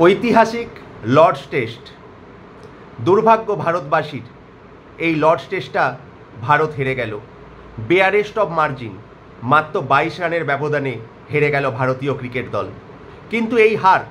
ঐতিহাসিক Lords test. দুর্ভাগ্য ভারতবাসীর, এই লর্ডস টেস্টটা ভারত হেরে গেল। বেয়ারেস্ট অফ মার্জিন, মাত্র 22 রানের ব্যবধানে হেরে গেল ভারতীয় ক্রিকেট দল। কিন্তু এই হার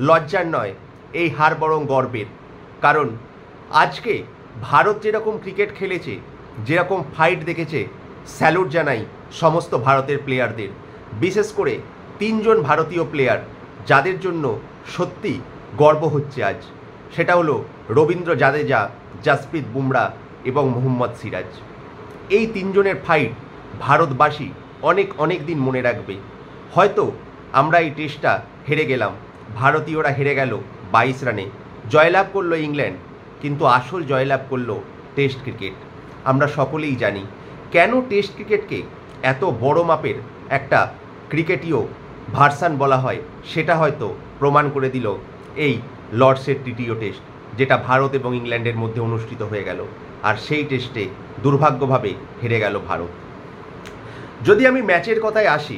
লজ্জার নয়, এই হার বরং গর্বের। কারণ আজকে ভারত যেরকম ক্রিকেট খেলেছে, যেরকম ফাইট দেখেছে, স্যালুট জানাই সমস্ত ভারতের প্লেয়ারদের। বিশেষ করে 3 জন ভারতীয় প্লেয়ার যাদের জন্য সত্যি গর্ব হচ্ছে আজ। সেটা হলো রবীন্দ্র জাদেজা, জাসপ্রীত বুমরা এবং মোহাম্মদ সিরাজ। এই 3 জনের ফাইট ভারতবাসী অনেক দিন মনে রাখবে। হয়তো আমরা এই টেস্টটা হেরে গেলাম, ভারতীয়রা হেরে গেল 22 রানে, জয়লাভ করলো ইংল্যান্ড, কিন্তু আসল জয়লাভ করলো টেস্ট ক্রিকেট। আমরা সকলেই জানি কেন টেস্ট ক্রিকেটকে এত বড় মাপের একটা ক্রিকেটীয় ভার্সান বলা হয়। সেটা হয়তো প্রমাণ করে দিল এই লর্ডসের তৃতীয় টেস্ট, যেটা ভারত এবং ইংল্যান্ডের মধ্যে অনুষ্ঠিত হয়ে গেল। আর সেই টেস্টে দুর্ভাগ্যভাবে হেরে গেল ভারত। যদি আমি ম্যাচের কথায় আসি,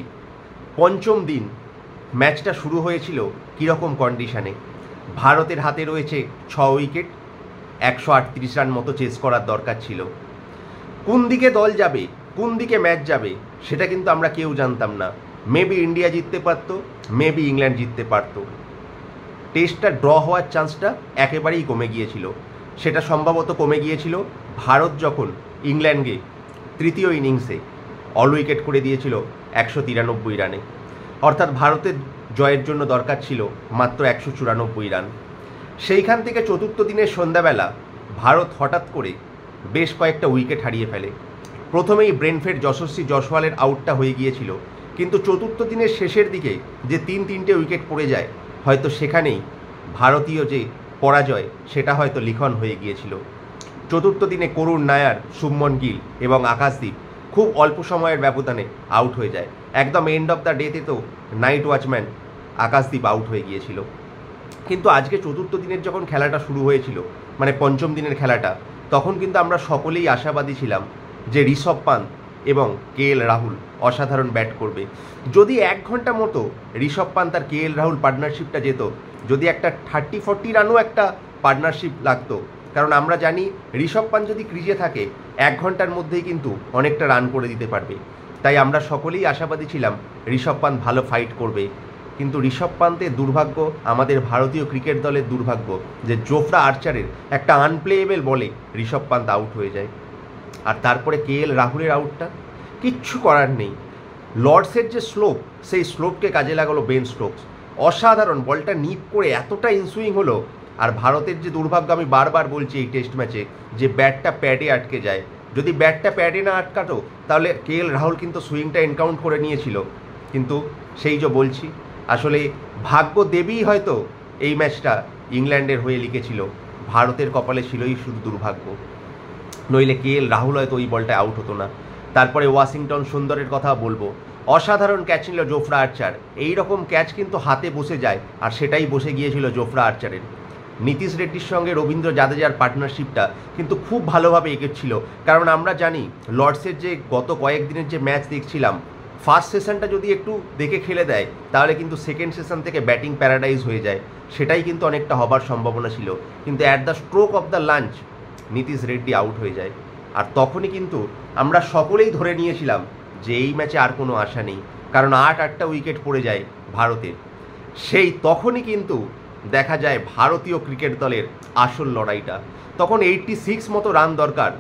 পঞ্চম দিন ম্যাচটা শুরু হয়েছিল কীরকম কন্ডিশানে। ভারতের হাতে রয়েছে 6 উইকেট, 138 রান মতো চেস করার দরকার ছিল। কোন দিকে দল যাবে, কোন দিকে ম্যাচ যাবে, সেটা কিন্তু আমরা কেউ জানতাম না। মেবি ইন্ডিয়া জিততে পারত, মেবি ইংল্যান্ড জিততে পারত। টেস্টটা ড্র হওয়ার চান্সটা একেবারেই কমে গিয়েছিল। সেটা সম্ভবত কমে গিয়েছিল ভারত যখন ইংল্যান্ডকে তৃতীয় ইনিংসে অল উইকেট করে দিয়েছিল 193 রানে। অর্থাৎ ভারতের জয়ের জন্য দরকার ছিল মাত্র 194 রান। সেইখান থেকে চতুর্থ দিনের সন্ধ্যাবেলা ভারত হঠাৎ করে বেশ কয়েকটা উইকেট হারিয়ে ফেলে। প্রথমেই ব্রেনফেড যশস্বী জয়সওয়ালের আউটটা হয়ে গিয়েছিল, কিন্তু চতুর্থ দিনের শেষের দিকে যে 3-3টে উইকেট পড়ে যায়, হয়তো সেখানেই ভারতীয় যে পরাজয় সেটা হয়তো লিখন হয়ে গিয়েছিল। চতুর্থ দিনে করুণ নায়ার, শুভমন গিল এবং আকাশদীপ খুব অল্প সময়ের ব্যবধানে আউট হয়ে যায়। একদম এন্ড অফ দ্য ডেতে তো নাইট ওয়াচম্যান আকাশদীপ আউট হয়ে গিয়েছিল। কিন্তু আজকে চতুর্থ দিনের যখন খেলাটা শুরু হয়েছিল, মানে পঞ্চম দিনের খেলাটা, তখন কিন্তু আমরা সকলেই আশাবাদী ছিলাম যে ঋষভ পান্ত এবং KL রাহুল অসাধারণ ব্যাট করবে। যদি 1 ঘন্টা মতো ঋষভ পান্ত আর KL রাহুল পার্টনারশিপটা যেত, যদি একটা 30-40 রানও একটা পার্টনারশিপ লাগতো, কারণ আমরা জানি ঋষভ পান্ত যদি ক্রিজে থাকে 1 ঘন্টার মধ্যেই কিন্তু অনেকটা রান করে দিতে পারবে। তাই আমরা সকলেই আশাবাদী ছিলাম ঋষভ পান্ত ভালো ফাইট করবে। কিন্তু ঋষভ পান্তের দুর্ভাগ্য, আমাদের ভারতীয় ক্রিকেট দলের দুর্ভাগ্য যে জোফরা আর্চারের একটা আনপ্লেয়েবল বলে ঋষভ পান্ত আউট হয়ে যায়। আর তারপরে KL রাহুলের আউটটা, কিচ্ছু করার নেই। লর্ডসের যে স্লোপ, সেই স্লোপকে কাজে লাগালো বেন স্টোকস। অসাধারণ বলটা নিপ করে এতটা ইনসুইং হলো। আর ভারতের যে দুর্ভাগ্য, আমি বারবার বলছি এই টেস্ট ম্যাচে, যে ব্যাটটা প্যাডে আটকে যায়। যদি ব্যাটটা প্যাডে না আটকাতো তাহলে KL রাহুল কিন্তু সুইংটা এনকাউন্ট করে নিয়েছিল। কিন্তু সেই যে বলছি, আসলে ভাগ্য দেবীই হয়তো এই ম্যাচটা ইংল্যান্ডের হয়ে লিখেছিল। ভারতের কপালে ছিলই শুধু দুর্ভাগ্য, নইলে KL রাহুল হয়তো ওই বলটা আউট হতো না। তারপরে ওয়াশিংটন সুন্দরের কথা বলবো, অসাধারণ ক্যাচ নিল জোফরা আর্চার। এই রকম ক্যাচ কিন্তু হাতে বসে যায়, আর সেটাই বসে গিয়েছিল জোফরা আর্চারের। নীতিশ রেড্ডির সঙ্গে রবীন্দ্র জাদেজার পার্টনারশিপটা কিন্তু খুব ভালোভাবে এগোচ্ছিল। কারণ আমরা জানি লর্ডসের যে গত কয়েকদিনের যে ম্যাচ দেখছিলাম, ফার্স্ট সেশনটা যদি একটু দেখে খেলে দেয় তাহলে কিন্তু সেকেন্ড সেশন থেকে ব্যাটিং প্যারাডাইজ হয়ে যায়। সেটাই কিন্তু অনেকটা হবার সম্ভাবনা ছিল। কিন্তু at the stroke of the lunch Nitish Reddy out হয়ে যায়। আর তখনই কিন্তু আমরা সকলেই ধরে নিয়েছিলাম যে এই ম্যাচে আর কোনো আশা নেই, কারণ 8-8টা উইকেট পড়ে যায় ভারতের। সেই তখনই কিন্তু দেখা যায় ভারতীয় ক্রিকেট দলের আসল লড়াইটা। তখন 86 মতো রান দরকার।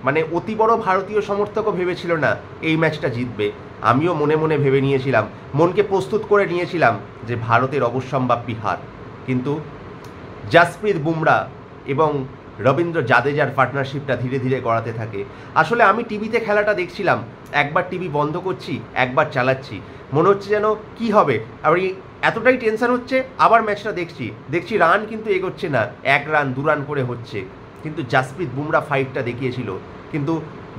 মানে অতি বড় ভারতীয় সমর্থকও ভেবেছিল না এই ম্যাচটা জিতবে। আমিও মনে মনে ভেবে নিয়েছিলাম, মনকে প্রস্তুত করে নিয়েছিলাম যে ভারতের অবশ্যম্ভাবী হার। কিন্তু জাসপ্রীত বুমরা এবং রবীন্দ্র জাদেজার পার্টনারশিপটা ধীরে ধীরে গড়াতে থাকে। আসলে আমি টিভিতে খেলাটা দেখছিলাম, একবার টিভি বন্ধ করছি, একবার চালাচ্ছি, মনে হচ্ছে যেন কি হবে। আর এতটাই টেনশন হচ্ছে, আবার ম্যাচটা দেখছি রান কিন্তু এগোচ্ছে না, 1 রান 2 রান করে হচ্ছে। কিন্তু জাসপ্রীত বুমরা ফাইটটা দেখিয়েছিল। কিন্তু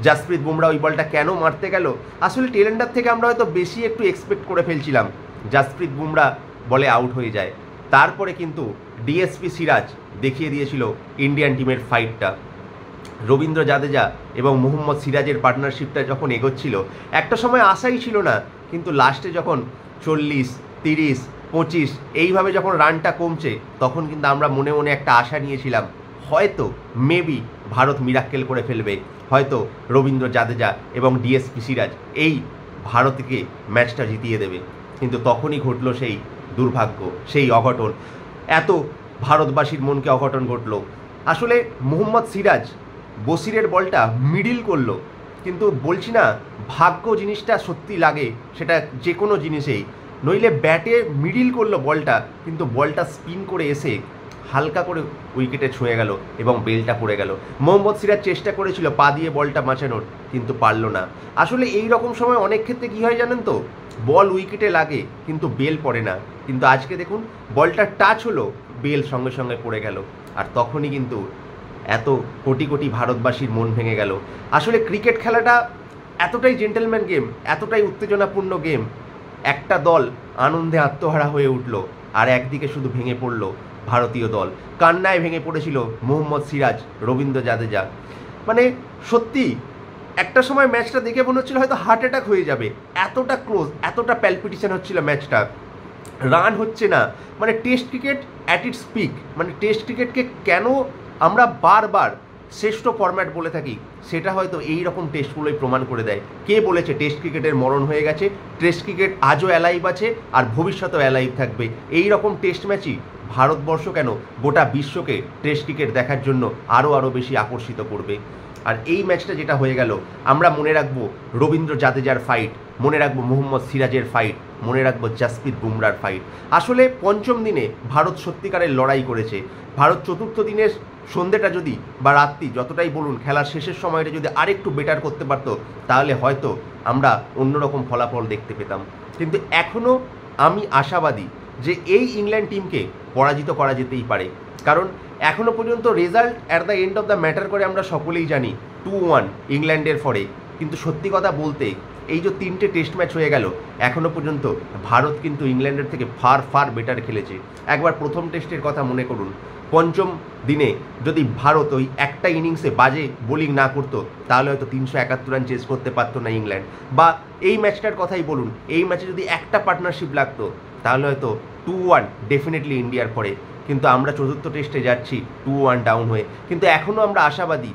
জাসপ্রীত বুমরা ওই বলটা কেন মারতে গেল, আসলে টেলেন্ডার থেকে আমরা হয়তো বেশি একটু এক্সপেক্ট করে ফেলছিলাম। জাসপ্রীত বুমরা বলে আউট হয়ে যায়। তারপরে কিন্তু ডিএসপি সিরাজ দেখিয়ে দিয়েছিল ইন্ডিয়ান টিমের ফাইটটা। রবীন্দ্র জাদেজা এবং মোহাম্মদ সিরাজের পার্টনারশিপটা যখন এগোচ্ছিল, একটা সময় আশাই ছিল না, কিন্তু লাস্টে যখন 40, 30, 25 এইভাবে যখন রানটা কমছে তখন কিন্তু আমরা মনে মনে একটা আশা নিয়েছিলাম হয়তো মেবি ভারত মিরাক্কেল করে ফেলবে, হয়তো রবীন্দ্র জাদেজা এবং ডিএসপি সিরাজ এই ভারতকে ম্যাচটা জিতিয়ে দেবে। কিন্তু তখনই ঘটলো সেই দুর্ভাগ্য, সেই অঘটন, এত ভারতবাসীর মনকে অঘটন ঘটলো। আসলে মোহাম্মদ সিরাজ বসিরের বলটা মিডিল করলো, কিন্তু বলছি না ভাগ্য জিনিসটা সত্যি লাগে, সেটা যে কোনো জিনিসেই, নইলে ব্যাটে মিডিল করলো বলটা, কিন্তু বলটা স্পিন করে এসে হালকা করে উইকেটে ছুঁয়ে গেল এবং বেলটা পড়ে গেল। মোহাম্মদ সিরাজ চেষ্টা করেছিল পা দিয়ে বলটা বাঁচানোর, কিন্তু পারল না। আসলে এই রকম সময় অনেক ক্ষেত্রে কী হয় জানেন তো, বল উইকেটে লাগে কিন্তু বেল পড়ে না। কিন্তু আজকে দেখুন বলটা টাচ হলো, বেল সঙ্গে সঙ্গে পড়ে গেল, আর তখনই কিন্তু এত কোটি কোটি ভারতবাসীর মন ভেঙে গেল। আসলে ক্রিকেট খেলাটা এতটাই জেন্টেলম্যান গেম, এতটাই উত্তেজনাপূর্ণ গেম, একটা দল আনন্দে আত্মহারা হয়ে উঠল আর একদিকে শুধু ভেঙে পড়ল ভারতীয় দল। কান্নায় ভেঙে পড়েছিল মোহাম্মদ সিরাজ, রবীন্দ্র জাদেজা। মানে সত্যি একটা সময় ম্যাচটা দেখে মনে হচ্ছিল হয়তো হার্ট অ্যাটাক হয়ে যাবে, এতটা ক্লোজ, এতটা প্যালপিটেশন হচ্ছিল ম্যাচটা, রান হচ্ছে না। মানে test cricket at its peak, মানে টেস্ট ক্রিকেটকে কেন আমরা বারবার শ্রেষ্ঠ ফরম্যাট বলে থাকি, সেটা হয়তো এই রকম টেস্টগুলোই প্রমাণ করে দেয়। কে বলেছে টেস্ট ক্রিকেটের মরণ হয়ে গেছে? টেস্ট ক্রিকেট আজও অ্যালাইভ আছে আর ভবিষ্যতেও অ্যালাইভ থাকবে। এই রকম টেস্ট ম্যাচই ভারতবর্ষ কেন গোটা বিশ্বকে টেস্ট ক্রিকেট দেখার জন্য আরও বেশি আকর্ষিত করবে। আর এই ম্যাচটা যেটা হয়ে গেল, আমরা মনে রাখবো রবীন্দ্র জাদেজার ফাইট, মনে রাখবো মোহাম্মদ সিরাজের ফাইট, মনে রাখবো জাসপ্রীত বুমরার ফাইট। আসলে পঞ্চম দিনে ভারত সত্যিকারের লড়াই করেছে। ভারত চতুর্থ দিনের সন্ধ্যেটা যদি বা রাত্রি যতটাই বলুন, খেলার শেষের সময়টা যদি আরেকটু বেটার করতে পারতো, তাহলে হয়তো আমরা অন্যরকম ফলাফল দেখতে পেতাম। কিন্তু এখনও আমি আশাবাদী যে এই ইংল্যান্ড টিমকে পরাজিত করা যেতেই পারে, কারণ এখনও পর্যন্ত result at the end of the matter করে আমরা সকলেই জানি 2-1 ইংল্যান্ডের ফরে। কিন্তু সত্যি কথা বলতে এই যে 3টে টেস্ট ম্যাচ হয়ে গেল, এখনও পর্যন্ত ভারত কিন্তু ইংল্যান্ডের থেকে ফার বেটার খেলেছে। একবার প্রথম টেস্টের কথা মনে করুন, পঞ্চম দিনে যদি ভারত ওই একটা ইনিংসে বাজে বোলিং না করতো, তাহলে হয়তো 371 রান চেস করতে পারতো না ইংল্যান্ড। বা এই ম্যাচটার কথাই বলুন, এই ম্যাচে যদি একটা পার্টনারশিপ লাগতো, তাহলে হয়তো 2-1 ডেফিনেটলি ইন্ডিয়ার পরে। কিন্তু আমরা চতুর্থ টেস্টে যাচ্ছি 2-1 ডাউন হয়ে। কিন্তু এখনও আমরা আশাবাদী,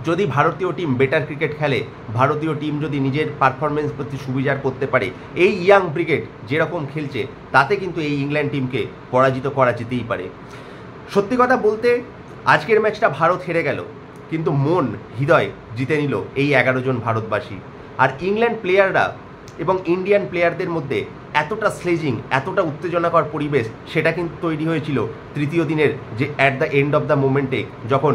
যদি ভারতীয় টিম বেটার ক্রিকেট খেলে, ভারতীয় টিম যদি নিজের পারফরমেন্স প্রতি সুবিচার করতে পারে, এই ইয়াং ব্রিগেড যেরকম খেলছে, তাতে কিন্তু এই ইংল্যান্ড টিমকে পরাজিত করা যেতেই পারে। সত্যি কথা বলতে আজকের ম্যাচটা ভারত হেরে গেল, কিন্তু মন হৃদয় জিতে নিল এই 11 জন ভারতবাসী। আর ইংল্যান্ড প্লেয়াররা এবং ইন্ডিয়ান প্লেয়ারদের মধ্যে এতটা স্লেজিং, এতটা উত্তেজনাকর পরিবেশ, সেটা কিন্তু তৈরি হয়েছিল তৃতীয় দিনের যে at the end of the মোমেন্টে যখন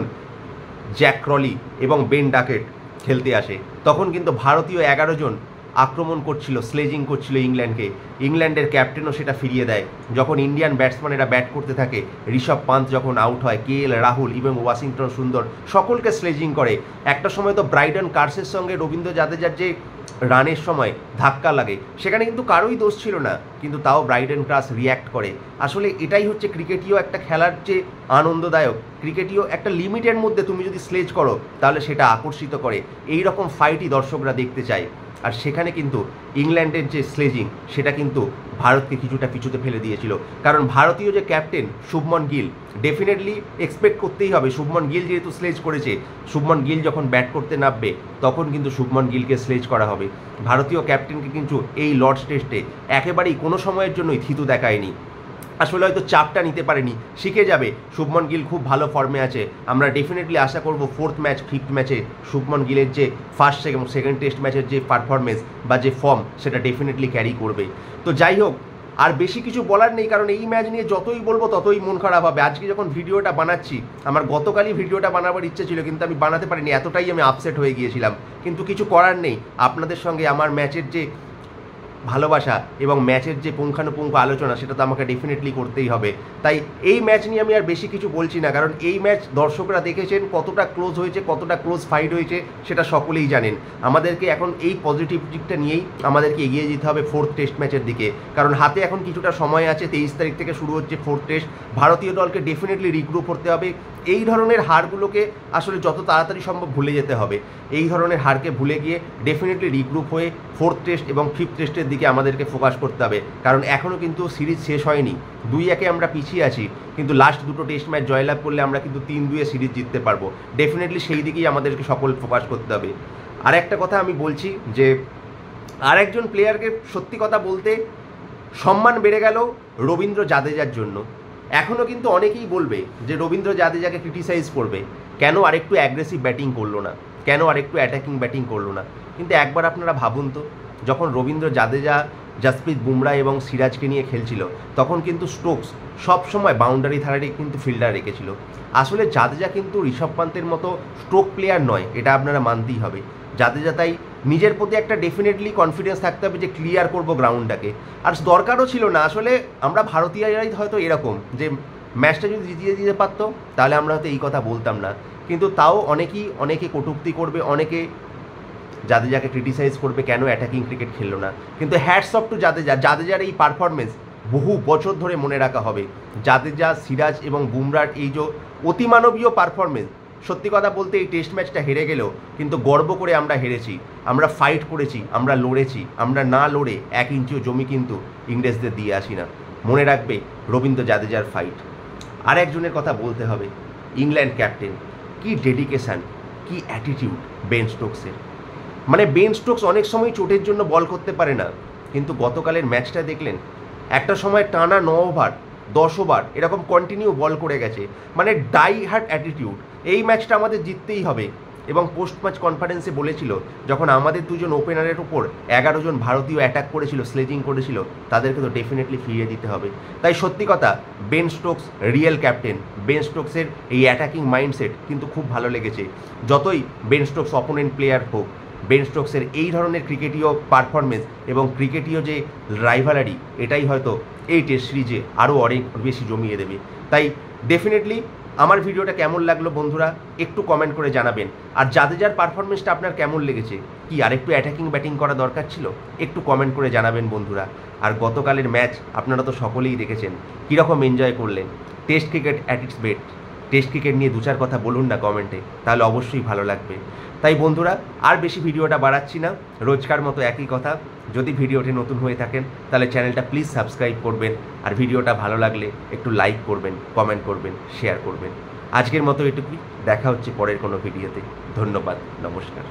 জ্যাক ক্রলি এবং বেন ডাকেট খেলতে আসে। তখন কিন্তু ভারতীয় 11 জন আক্রমণ করছিল, স্লেজিং করছিল ইংল্যান্ডকে। ইংল্যান্ডের ক্যাপ্টেনও সেটা ফিরিয়ে দেয়। যখন ইন্ডিয়ান ব্যাটসম্যানেরা ব্যাট করতে থাকে, ঋষভ পান্ত যখন আউট হয়, KL রাহুল এবং ওয়াশিংটন সুন্দর সকলকে স্লেজিং করে। একটা সময় তো ব্রাইডন কার্সের সঙ্গে রবীন্দ্র জাদেজার যে রানের সময় ধাক্কা লাগে, সেখানে কিন্তু কারোই দোষ ছিল না, কিন্তু তাও ব্রাইডন কার্স রিয়্যাক্ট করে। আসলে এটাই হচ্ছে ক্রিকেটীয় একটা খেলার যে আনন্দদায়ক। ক্রিকেটীয় একটা লিমিটের মধ্যে তুমি যদি স্লেজ করো, তাহলে সেটা আকর্ষিত করে। এই রকম ফাইটই দর্শকরা দেখতে চায়। আর সেখানে কিন্তু ইংল্যান্ডের যে স্লেজিং, সেটা কিন্তু ভারতকে কিছুটা পিছুতে ফেলে দিয়েছিল। কারণ ভারতীয় যে captain Shubman Gill, definitely expect করতেই হবে, শুভমন গিল যেহেতু স্লেজ করেছে, শুভমন গিল যখন ব্যাট করতে নামবে, তখন কিন্তু শুভমন গিলকে স্লেজ করা হবে। ভারতীয় ক্যাপ্টেনকে কিন্তু এই লর্ডস টেস্টে একেবারেই কোনো সময়ের জন্যই থিতু দেখায়নি। আসলে হয়তো চাপটা নিতে পারেনি, শিখে যাবে। শুভমন গিল খুব ভালো ফর্মে আছে। আমরা ডেফিনেটলি আশা করব 4th ম্যাচ 5th ম্যাচে শুভমন গিলের যে ফার্স্ট এবং সেকেন্ড টেস্ট ম্যাচের যে পারফরমেন্স বা যে ফর্ম, সেটা ডেফিনেটলি ক্যারি করবে। তো যাই হোক, আর বেশি কিছু বলার নেই, কারণ এই ম্যাচ নিয়ে যতই বলবো ততই মন খারাপ হবে। আজকে যখন ভিডিওটা বানাচ্ছি, আমার গতকালই ভিডিওটা বানাবার ইচ্ছে ছিল, কিন্তু আমি বানাতে পারিনি, এতটাই আমি আপসেট হয়ে গিয়েছিলাম। কিন্তু কিছু করার নেই, আপনাদের সঙ্গে আমার ম্যাচের যে ভালোবাসা এবং ম্যাচের যে পুঙ্খানুপুঙ্খ আলোচনা, সেটা তো আমাকে ডেফিনেটলি করতেই হবে। তাই এই ম্যাচ নিয়ে আমি আর বেশি কিছু বলছি না, কারণ এই ম্যাচ দর্শকরা দেখেছেন কতটা ক্লোজ হয়েছে, কতটা ক্লোজ ফাইট হয়েছে, সেটা সকলেই জানেন। আমাদেরকে এখন এই পজিটিভ দিকটা নিয়েই আমাদেরকে এগিয়ে যেতে হবে 4th টেস্ট ম্যাচের দিকে, কারণ হাতে এখন কিছুটা সময় আছে। 23 তারিখ থেকে শুরু হচ্ছে 4th টেস্ট। ভারতীয় দলকে ডেফিনেটলি রিগ্রুপ করতে হবে। এই ধরনের হারগুলোকে আসলে যত তাড়াতাড়ি সম্ভব ভুলে যেতে হবে। এই ধরনের হারকে ভুলে গিয়ে ডেফিনেটলি রিগ্রুপ হয়ে 4th টেস্ট এবং 5th টেস্টের দিকে দিকে আমাদেরকে ফোকাস করতে হবে, কারণ এখনও কিন্তু সিরিজ শেষ হয়নি। 2-1 আমরা পিছিয়ে আছি, কিন্তু লাস্ট দুটো টেস্ট ম্যাচ জয়লাভ করলে আমরা কিন্তু 3-2 সিরিজ জিততে পারবো। ডেফিনেটলি সেই দিকেই আমাদেরকে সকল ফোকাস করতে হবে। আর একটা কথা আমি বলছি যে আর একজন প্লেয়ারকে সত্যি কথা বলতে সম্মান বেড়ে গেল রবীন্দ্র জাদেজার জন্য। এখনও কিন্তু অনেকেই বলবে যে রবীন্দ্র জাদেজাকে ক্রিটিসাইজ করবে, কেন আরেকটু অ্যাগ্রেসিভ ব্যাটিং করলো না, কেন আরেকটু অ্যাটাকিং ব্যাটিং করলো না। কিন্তু একবার আপনারা ভাবুন তো, যখন রবীন্দ্র জাদেজা জাসপ্রীত বুমরা এবং সিরাজকে নিয়ে খেলছিল, তখন কিন্তু স্টোকস সবসময় বাউন্ডারি ধারে কিন্তু ফিল্ডার রেখেছিল। আসলে জাদেজা কিন্তু ঋষভ পান্তের মতো স্ট্রোক প্লেয়ার নয়, এটা আপনারা মানতেই হবে। জাদেজা তাই নিজের প্রতি একটা ডেফিনেটলি কনফিডেন্স থাকতে হবে যে ক্লিয়ার করবো গ্রাউন্ডটাকে। আর দরকারও ছিল না, আসলে আমরা ভারতীয়রাই হয়তো এরকম যে ম্যাচটা যদি জিতিয়ে দিতে পারতো তাহলে আমরা হয়তো এই কথা বলতাম না। কিন্তু তাও অনেকে কটূক্তি করবে, অনেকে জাদেজাকে ক্রিটিসাইজ করবে কেন অ্যাটাকিং ক্রিকেট খেললো না। কিন্তু হ্যাটস অফ টু জাদেজার এই পারফরমেন্স বহু বছর ধরে মনে রাখা হবে। জাদেজা, সিরাজ এবং বুমরার এই যে অতিমানবীয় পারফরমেন্স, সত্যি কথা বলতে এই টেস্ট ম্যাচটা হেরে গেলেও কিন্তু গর্ব করে আমরা হেরেছি, আমরা ফাইট করেছি, আমরা লড়েছি। আমরা না লড়ে 1 ইঞ্চিও জমি কিন্তু ইংরেজদের দিয়ে আসি না। মনে রাখবে রবীন্দ্র জাদেজার ফাইট। আর একজনের কথা বলতে হবে, ইংল্যান্ড ক্যাপ্টেন। কি ডেডিকেশান, কি অ্যাটিটিউড বেন স্টোকসের। মানে বেন স্টোকস অনেক সময় চোটের জন্য বল করতে পারে না, কিন্তু গতকালের ম্যাচটা দেখলেন, একটা সময় টানা 9 ওভার 10 ওভার এরকম কন্টিনিউ বল করে গেছে। মানে ডাই হার্ড অ্যাটিটিউড। এই ম্যাচটা আমাদের জিততেই হবে। এবং পোস্ট ম্যাচ কনফারেন্সে বলেছিল, যখন আমাদের দুজন ওপেনারের উপর 11 জন ভারতীয় অ্যাটাক করেছিল, স্লেজিং করেছিল, তাদেরকে তো ডেফিনেটলি ফিরিয়ে দিতে হবে। তাই সত্যি কথা, Ben Stokes real captain. Ben স্টোকসের এই অ্যাটাকিং মাইন্ডসেট কিন্তু খুব ভালো লেগেছে। যতই বেন স্টোকস অপোনেন্ট প্লেয়ার হোক, বেন স্টোকসের এই ধরনের ক্রিকেটীয় পারফরমেন্স এবং ক্রিকেটীয় যে রাইভালারি, এটাই হয়তো এই টেস্ট সিরিজে আরও অনেক বেশি জমিয়ে দেবে। তাই ডেফিনেটলি আমার ভিডিওটা কেমন লাগলো বন্ধুরা একটু কমেন্ট করে জানাবেন। আর জাদেজার পারফরমেন্সটা আপনার কেমন লেগেছে, কি আরেকটু অ্যাটাকিং ব্যাটিং করা দরকার ছিল, একটু কমেন্ট করে জানাবেন বন্ধুরা। আর গতকালের ম্যাচ আপনারা তো সকলেই দেখেছেন, কীরকম এনজয় করলেন। Test cricket at it's best. Test cricket নিয়ে 2-4 কথা বলুন না কমেন্টে, তাহলে অবশ্যই ভালো লাগবে। তাই বন্ধুরা আর বেশি ভিডিওটা বাড়াচ্ছি না, রোজকার মতো একই কথা। যদি ভিডিওটি নতুন হয়ে থাকেন তাহলে চ্যানেলটা প্লিজ সাবস্ক্রাইব করবেন, আর ভিডিওটা ভালো লাগলে একটু লাইক করবেন, কমেন্ট করবেন, শেয়ার করবেন। আজকের মতো এটুকুই, দেখা হচ্ছে পরের কোনো ভিডিওতে। ধন্যবাদ, নমস্কার।